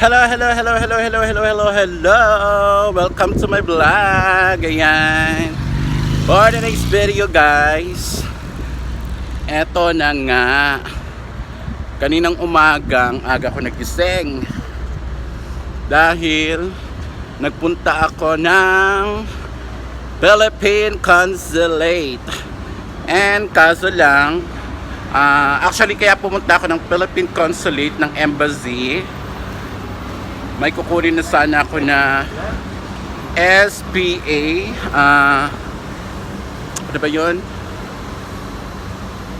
Hello, hello, hello, hello, hello, hello, hello, hello. Welcome to my vlog. Ayan. For the next video, guys. Eto na nga. Kaninang umagang aga ko nagising. Dahil nagpunta ako ng Philippine Consulate. And kaso lang, actually kaya pumunta ako ng Philippine Consulate ng Embassy. May kukunin na sana ako na SPA. Ano ba yun?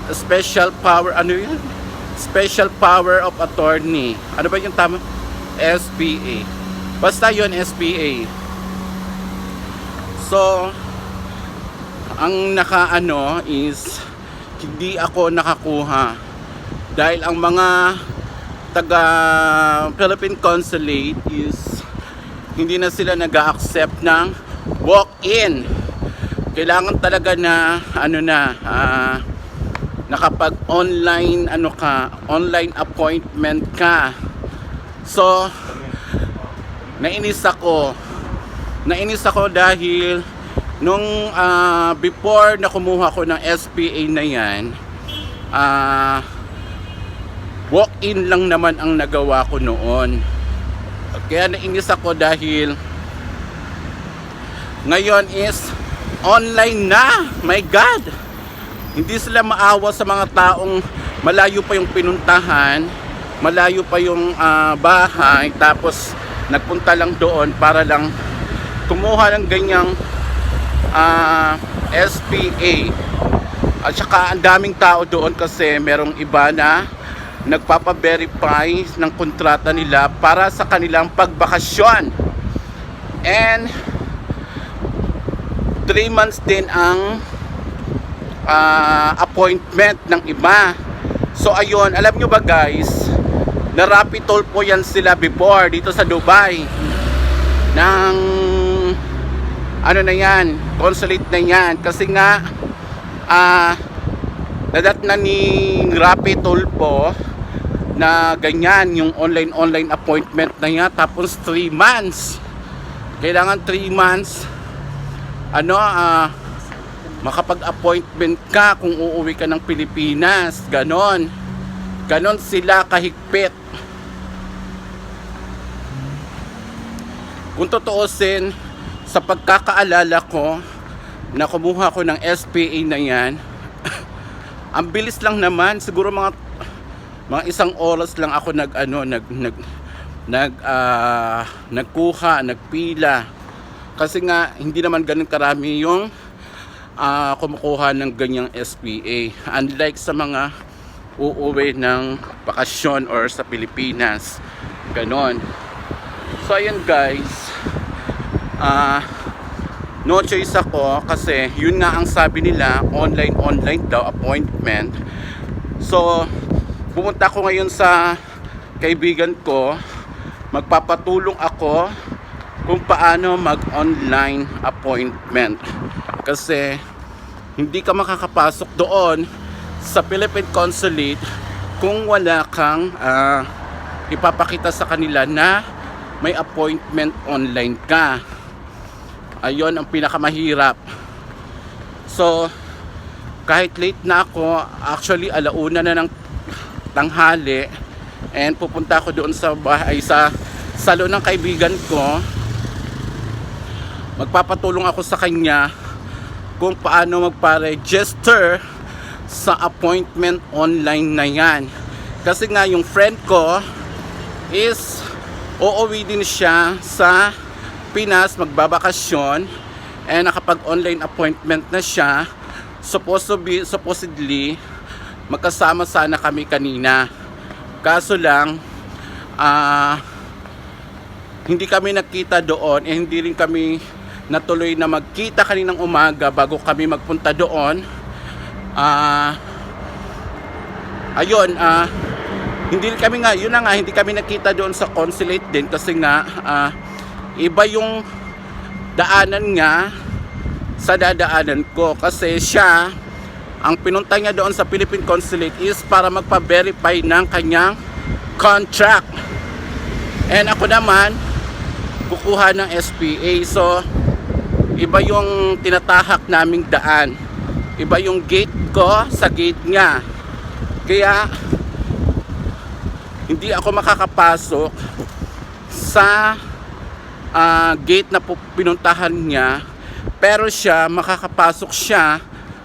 Special power, ano yun? Special power of attorney. Ano ba yung tama? SPA. Basta yun, SPA. So, ang nakaano is hindi ako nakakuha. Dahil ang mga taga Philippine Consulate is hindi na sila nag-accept ng walk-in. Kailangan talaga na nakapag online online appointment ka. So nainis ako dahil nung before na kumuha ko ng SPA na yan, walk-in lang naman ang nagawa ko noon. Kaya nainis ako dahil ngayon is online na. My God! Hindi sila maawa sa mga taong malayo pa yung pinuntahan, malayo pa yung bahay, tapos nagpunta lang doon para lang kumuha ng ganyang SPA. At saka ang daming tao doon kasi merong iba na nagpapa-verify ng kontrata nila para sa kanilang pagbakasyon. And 3 months din ang appointment ng iba. So ayun, alam nyo ba guys, na rapid toll po yan sila before dito sa Dubai. Ng ano na yan, consulate na yan. Kasi nga nadat na ni rapid toll po na ganyan yung online appointment na yan, tapos 3 months. Kailangan 3 months makapag-appointment ka kung uuwi ka ng Pilipinas. Ganon sila kahigpit. Kung tutuusin, sa pagkakaalala ko na kumuha ko ng SPA na yan, ang bilis lang naman, siguro mga 1 oras lang ako nagkuha, nagpila. Kasi nga hindi naman ganun karami yung kumukuha ng ganyang SPA. Unlike sa mga uuwi ng bakasyon or sa Pilipinas. Ganon. So ayun guys, no choice ako kasi yun nga ang sabi nila, online daw appointment. So pumunta ako ngayon sa kaibigan ko, magpapatulong ako kung paano mag-online appointment. Kasi hindi ka makakapasok doon sa Philippine Consulate kung wala kang ipapakita sa kanila na may appointment online ka. Ayun ang pinakamahirap. So kahit late na ako, actually 1:00 na ng tanghali, and pupunta ako doon sa bahay, sa salon ng kaibigan ko. Magpapatulong ako sa kanya kung paano magpa-register sa appointment online na yan. Kasi nga yung friend ko is uuwi din siya sa Pinas, magbabakasyon, and nakapag-online appointment na siya. Supposedly magkasama sana kami kanina. Kaso lang hindi kami nakita doon, hindi rin kami natuloy na magkita kaninang umaga bago kami magpunta doon. Hindi kami nakita doon sa consulate din kasi nga iba yung daanan nga sa dadaanan ko. Kasi siya, ang pinunta niya doon sa Philippine Consulate is para magpa-verify ng kanyang contract. And ako naman, kukuha ng SPA. So, iba yung tinatahak naming daan. Iba yung gate ko sa gate niya. Kaya, hindi ako makakapasok sa gate na pinuntahan niya. Pero siya, makakapasok siya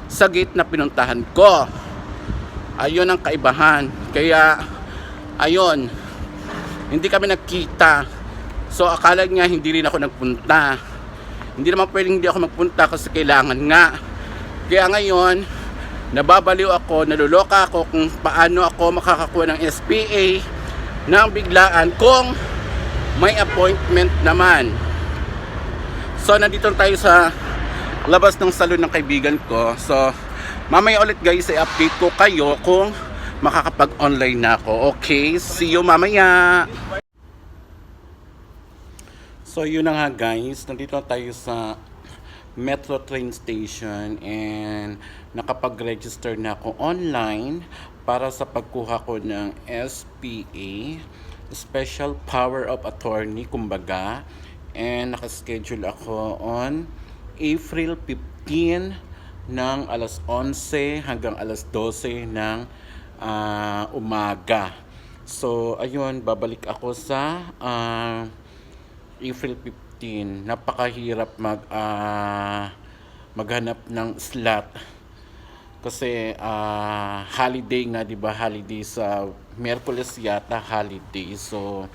sa gate na pinuntahan ko. Ayun ang kaibahan. Kaya, ayun, hindi kami nagkita. So akala niya hindi rin ako nagpunta. Hindi naman pwedeng hindi ako magpunta kasi kailangan nga. Kaya ngayon, nababaliw ako, naluloka ako kung paano ako makakakuha ng SPA nang biglaan kung may appointment naman. So nandito tayo sa labas ng salon ng kaibigan ko. So mamaya ulit guys, i-update ko kayo kung makakapag-online na ako. Okay, see you mamaya. So yun na nga guys, nandito na tayo sa Metro train station and nakapag-register na ako online para sa pagkuha ko ng SPA, Special Power of Attorney kumbaga, and nakaschedule ako on April 15 ng alas 11 hanggang alas 12 ng umaga. So ayun, babalik ako sa April 15. Napakahirap maghanap ng slot kasi holiday nga, 'di ba? Holiday sa Miyerkules yata, holiday. So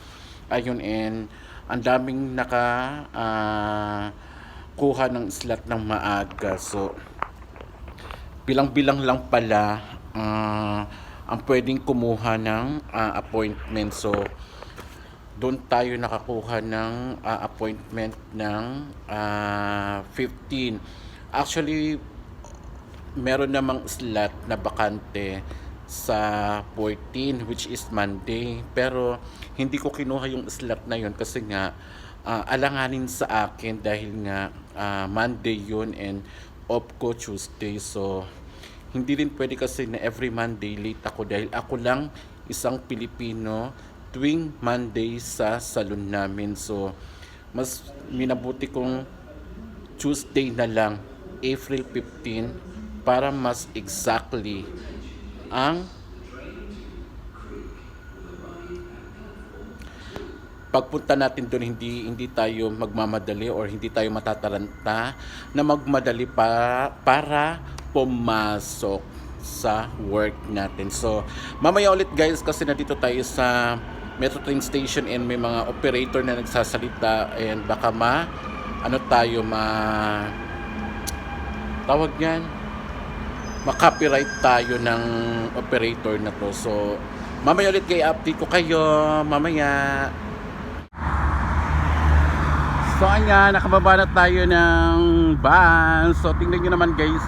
ayun, and ang daming kuha ng slot ng maaga. So bilang-bilang lang pala ang pwedeng kumuha ng appointment. So doon tayo nakakuha ng appointment ng 15. Actually, meron namang slot na bakante sa 14, which is Monday. Pero hindi ko kinuha yung slot na yun kasi nga alanganin sa akin dahil nga Monday yun and off ko Tuesday. So hindi rin pwede kasi na every Monday late ako dahil ako lang isang Pilipino tuwing Monday sa salon namin. So mas minabuti kong Tuesday na lang, April 15, para mas exactly ang pagpunta natin doon. Hindi tayo magmamadali or hindi tayo matataranta na magmadali para pumasok sa work natin. So mamaya ulit guys, kasi nandito tayo sa Metro train station and may mga operator na nagsasalita and baka tawag yan, ma-copyright tayo ng operator na to. So mamaya ulit kayo, update ko kayo mamaya. So ayan, nakababa na tayo ng bus. So tingnan nyo naman guys,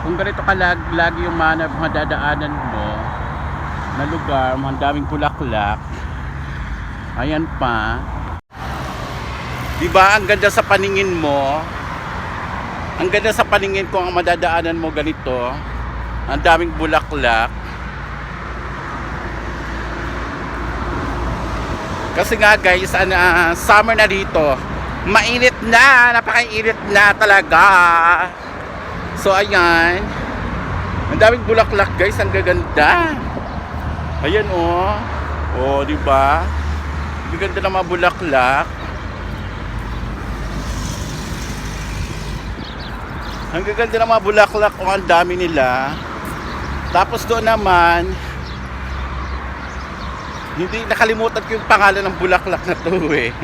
kung ganito lagi yung mga dadaanan mo na lugar, mga daming bulaklak. Ayan pa. Diba, ang ganda sa paningin mo. Ang ganda sa paningin ko ang madadaanan mo ganito. Ang daming bulaklak. Kasi nga guys, summer na dito. Mainit na, napakainit na talaga. So ayan. Ang daming bulaklak guys, ang gaganda. Ayan di ba? Ang ganda ng mga bulaklak. Ang gaganda ng mga bulaklak, ang dami nila. Tapos doon naman, hindi nakalimutan ko yung pangalan ng bulaklak na to eh.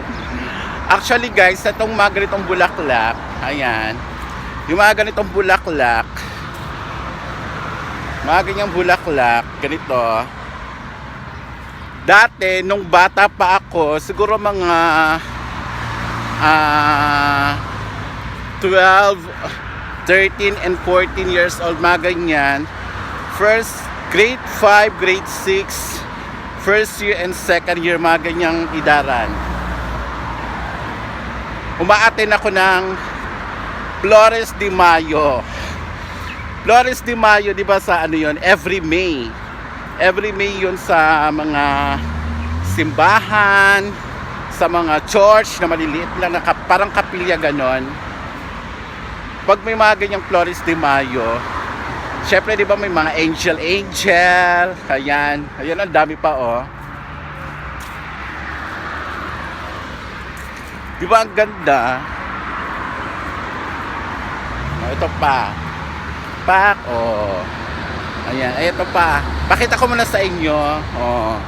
Actually guys, itong mga ganitong bulaklak, ayan, yung mga ganitong bulaklak, mga ganyang bulaklak, ganito. Dati, nung bata pa ako, siguro mga 12, 13 and 14 years old, mga ganyan. First, grade 5, grade 6, first year and second year, mga ganyang idaran. Umaattend ako ng Flores de Mayo. Flores de Mayo, di ba sa ano yun? Every May. Every May yun sa mga simbahan, sa mga church na maliliit lang na parang kapilya ganon. Pag may mga ganyang Flores de Mayo, syempre di ba may mga angel, ayan ang dami pa oh. Di ba ang ganda? Oh, ito pa. Oh. Ayan, ito pa. Pakita ko muna sa inyo. Oh.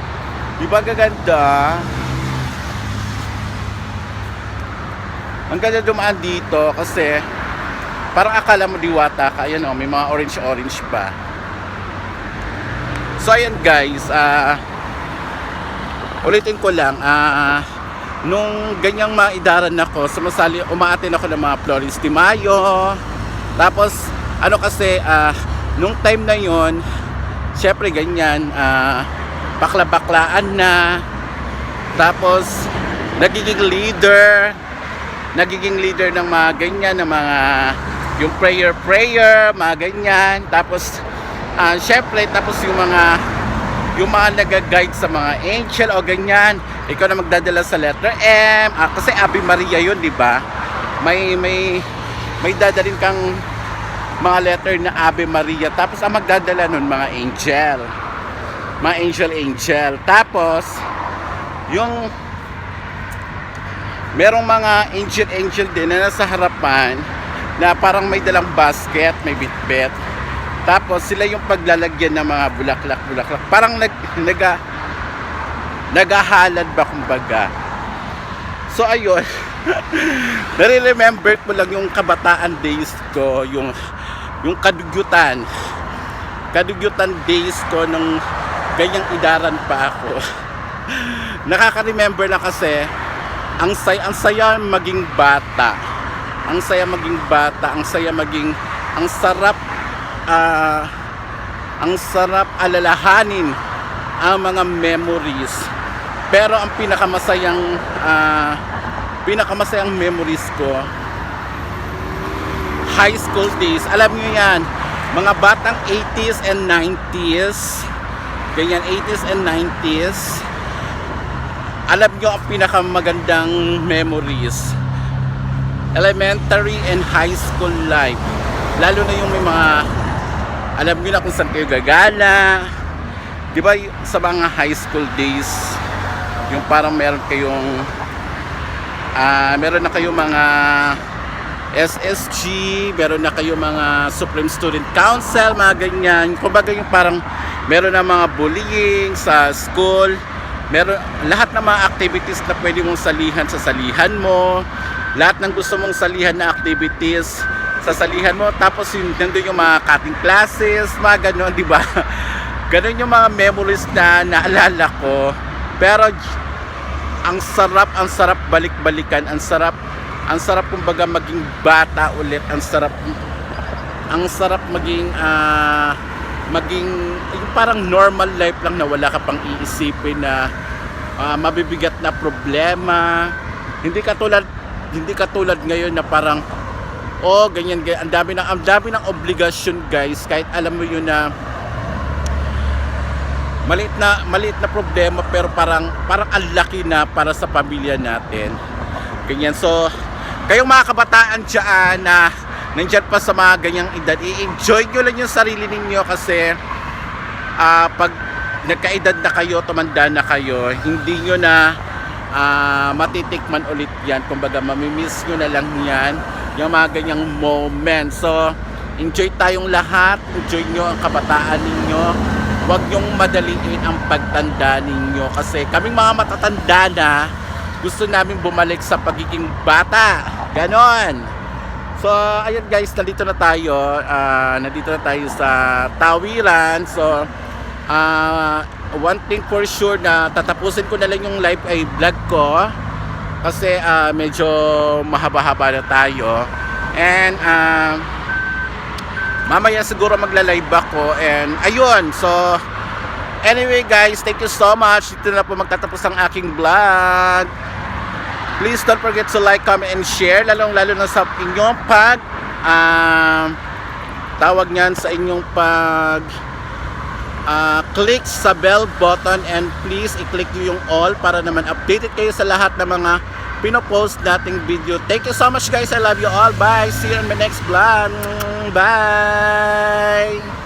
Di ba gaganda? Ang ganda dumaan dito kasi parang akala mo diwata ka. Ayan oh, may mga orange pa. So ayan guys, ulitin ko lang, nung ganyang maidaran ako, umaatin ako ng mga Flores de Mayo. Tapos ano kasi, nung time na yon, syempre ganyan, bakla-baklaan na. Tapos nagiging leader ng mga ganyan, ng mga yung prayer, mga ganyan. Tapos syempre, tapos yung mga nag-guide sa mga angel o ganyan, ikaw na magdadala sa letter M, kasi Ave Maria yun, di ba? May dadalhin kang mga letter na Ave Maria, tapos ang magdadala nun mga angel. Tapos yung merong mga angel din na nasa harapan na parang may dalang basket, may bitbit. Tapos sila yung paglalagyan ng mga bulaklak. Parang naghahalad ba kumbaga. So ayun. Nare-remember ko lang yung kabataan days ko, yung kadugyutan days ko nung ganyang idaran pa ako. Nakaka-remember na kasi ang saya maging bata. Ang sarap alalahanin ang mga memories. Pero ang pinakamasayang memories ko, high school days. Alam niyo yan, mga batang 80s and 90s, ganyan 80s and 90s. Alam niyo ang pinakamagandang memories, elementary and high school life. Lalo na yung may mga, alam niyo na kung saan kayo gagala. Di ba sa mga high school days, yung parang meron na kayong mga SSG, meron na kayong mga Supreme Student Council, mga ganyan. Kumbaga yung parang meron na mga bullying sa school, meron lahat ng mga activities na pwede mong salihan sa salihan mo, lahat ng gusto mong salihan na activities sa salihan mo. Tapos nandun yung mga cutting classes, mga gano'n, di ba? Ganun yung mga memories na naalala ko. Pero ang sarap balik-balikan, ang sarap kumbaga maging bata ulit, ang sarap maging yung parang normal life lang na wala ka pang iisipin na mabibigat na problema. Hindi katulad ngayon na parang ganyan, ang dami ng obligasyon guys, kahit alam mo yun na maliit na problema pero parang ang laki na para sa pamilya natin. Ganyan. So kayong mga kabataan dyan na nandyan pa sa mga ganyang edad, i-enjoy nyo lang yung sarili ninyo kasi pag nagkaedad na kayo, tumanda na kayo, hindi nyo na matitikman ulit yan. Kumbaga mamimiss nyo na lang yan, yung mga ganyang moment. So enjoy tayong lahat, enjoy nyo ang kabataan ninyo. Huwag nyong madaliin ang pagtanda ninyo kasi kaming mga matatanda na gusto namin bumalik sa pagiging bata. Ganon. So ayun guys, nandito na tayo sa Tawiran. So one thing for sure na tatapusin ko na lang yung live ay vlog ko kasi medyo mahaba-haba na tayo. And mamaya siguro magla-live ako. And ayun, so anyway guys, thank you so much. Dito na po magtatapos ang aking vlog. Please don't forget to like, comment, and share. Lalo na sa inyong tawag niyan, sa inyong click sa bell button and please i-click nyo yung all para naman updated kayo sa lahat ng mga pinopost nating video. Thank you so much guys. I love you all. Bye. See you in my next vlog. Bye.